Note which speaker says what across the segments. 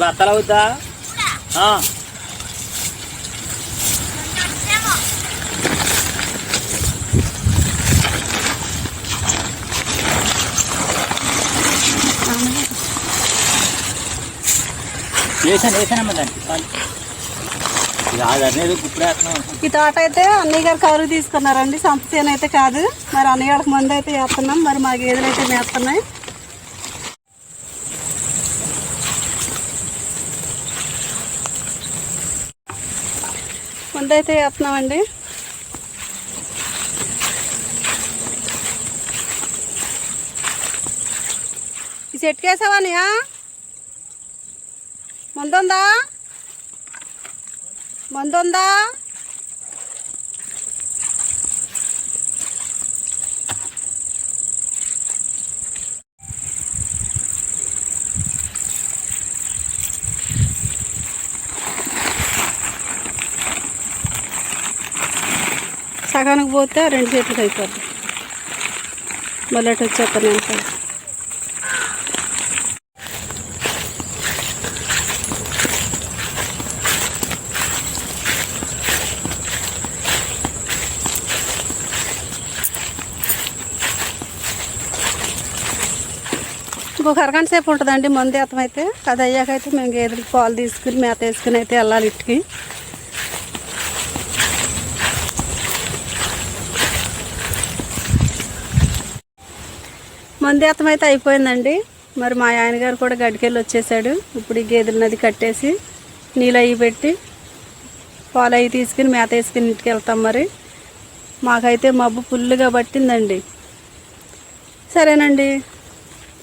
Speaker 1: బత్తలు అవుతా వేసానమ్మా దానికి
Speaker 2: ఈ తోట అయితే అన్నయ్య గారు కౌలు తీసుకున్నారండి. సంపసేన అయితే కాదు. మరి అన్నయ్య గారికి మందు అయితే వేస్తున్నాం. మరి మా గేదెలు అయితే వేస్తున్నాయి. మందు అయితే వేస్తున్నామండి. ఈ చెట్టుకి వేసావా అన్నయ్య? మందుందా? మందుందా? సగానికి పోతే 2 చెట్లకు అయిపోద్ది. మళ్ళీ అటు వచ్చేస్తాను నేను. ఇంకొక అరగంట సేపు ఉంటుందండి మందు వేతం అయితే. అది అయ్యాకైతే మేము గేదెలకు పాలు తీసుకుని మేత వేసుకుని అయితే వెళ్ళాలి ఇంటికి. మందు వేతం అయితే అయిపోయిందండి. మరి మా ఆయన గారు కూడా గడ్డికెళ్ళి వచ్చేసాడు. ఇప్పుడు ఈ గేదెల నది కట్టేసి నీళ్ళు అవి పెట్టి పాలు అవి తీసుకుని మేత వేసుకుని ఇంటికి వెళ్తాం. మరి మాకైతే మబ్బు ఫుల్గా పట్టిందండి. సరేనండి,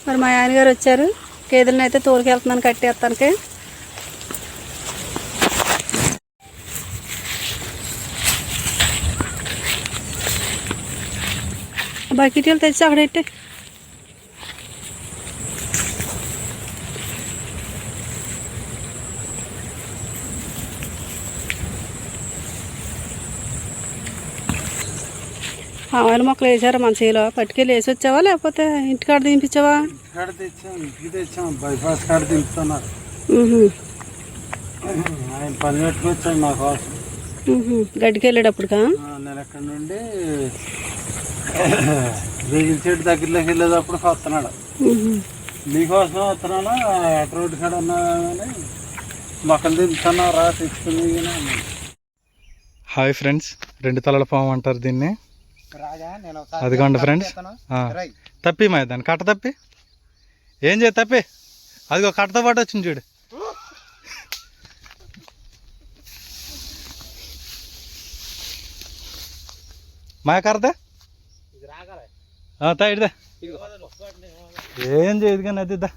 Speaker 2: మరి మా ఆయన గారు వచ్చారు. గేదెలను అయితే తోలుకెళ్తున్నాను కట్టేస్తానికి. బకెట్లు తెచ్చి అక్కడ పెట్టి ఆయిల్ మొక్కలు వేసారా మన చేలో? పట్టుకెళ్ళి వేసి వచ్చావా లేకపోతే ఇంటికాడ దింపించావా?
Speaker 3: బైపాస్ కాడ దింపుతున్నారు. ఆయన పని పెట్టుకొచ్చాడు మా కోసం.
Speaker 2: గడ్డికి వెళ్ళేటప్పుడుకా?
Speaker 3: నేను ఎక్కడి నుండి రేగిల చెట్టు దగ్గరలోకి వెళ్ళేటప్పుడు వస్తున్నాడు. మీకోసం వస్తున్నాను. అటు రోడ్డు కాడ ఉన్నా కానీ మొక్కలు దింపుతున్నా రా తెచ్చుకుని.
Speaker 4: హాయ్ ఫ్రెండ్స్, 2 తలల పాము అంటారు దీన్ని. అదిగోండి ఫ్రెండ్స్, తప్పి మా దాన్ని కట్ట తప్పి ఏం చేయ తప్పి. అదిగో కట్టతో పాటు వచ్చింది చూడు. మా కరదా తాయిదా ఏం చేయదు కానీ అదిద్దా.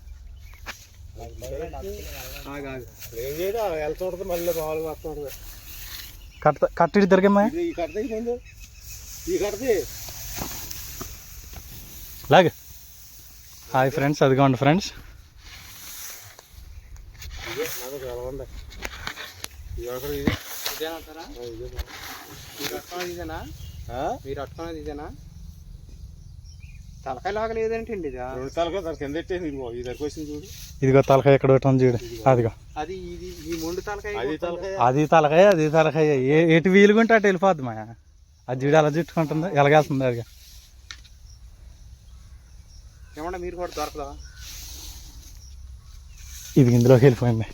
Speaker 4: కట్టిడి తిరిగమ్మా లాగే. హాయ్ ఫ్రెండ్స్, అదిగోండి ఫ్రెండ్స్.
Speaker 3: మీరు అట్టుకున్నది ఇదేనా? తలకాయ లాగా లేదంటండి. ఇది తలకాయ కింద వచ్చింది చూడు.
Speaker 4: ఇదిగో తలకాయ ఎక్కడ పెట్టాను చూడు. అదిగో
Speaker 3: అది ఇది ఈ ముందు తలకాయ.
Speaker 4: అది తలకాయ ఎటు వీలుగుంటే అటు వెళ్ళిపోద్ది మా. అది చూడు అలా చుట్టుకుంటుంది, ఎలాగేస్తుంది. అదిగా
Speaker 3: ఏమన్నా మీరు కూడా దొరకదా?
Speaker 4: ఇది ఇందులోకి వెళ్ళిపోయింది.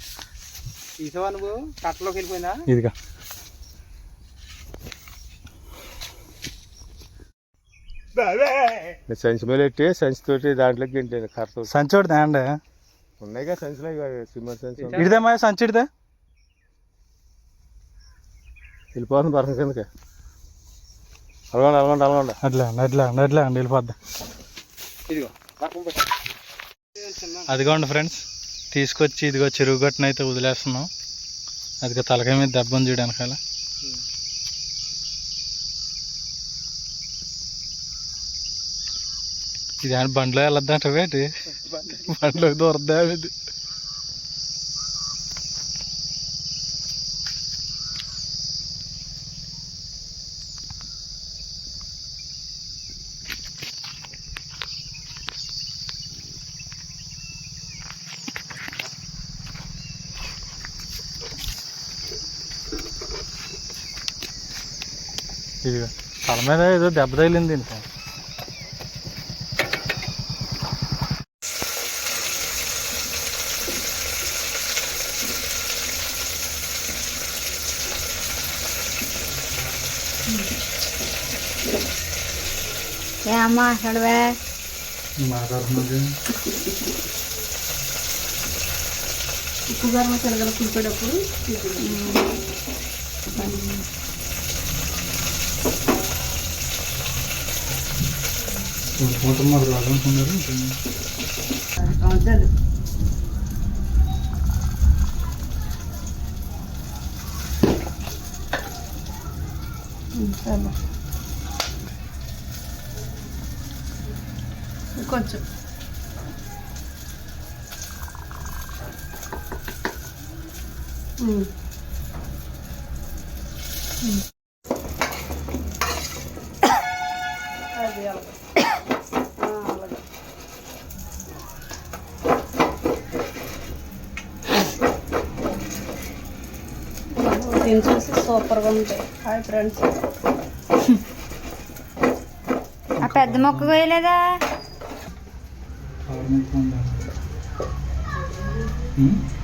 Speaker 3: తీసావా నువ్వు? కట్టలోకి వెళ్ళిపోయిందా?
Speaker 4: ఇదిగా
Speaker 3: సంచి మీద పెట్టి సంచి తోటి దాంట్లోకి గంటలేదు. కరెక్ట్
Speaker 4: సంచోడితే అండి
Speaker 3: ఉన్నాయిగా సంచిలో. సిమెంట్ సంచి
Speaker 4: ఇడిదే మా సంచిడిదే
Speaker 3: వెళ్ళిపోతుంది పరక కిందకి. అలగండి
Speaker 4: అట్లా అండి వెళ్ళిపోద్ది. అదిగోండి ఫ్రెండ్స్, తీసుకొచ్చి ఇదిగో చెరువు గట్టున అయితే వదిలేస్తున్నాం. అదిగో తలకాయ మీద దెబ్బను చూడడానికి అలా. ఇది అని బండిలో వెళ్ళొద్దంట వేటి, బండిలోకి దూరద్దా ఇది. ఇది తల మీద ఏదో దెబ్బ తగిలింది ఇంకా.
Speaker 2: ఏమ్మా అక్కడవే ఉప్పు గరం తిరగలు కులిపేటప్పుడు కొంచెం అది అలాగే దీన్ని చూసి సూపర్గా ఉంటాయి. Hi friends.
Speaker 5: ఆ పెద్ద మొక్క కోయలేదా?
Speaker 4: Hmm?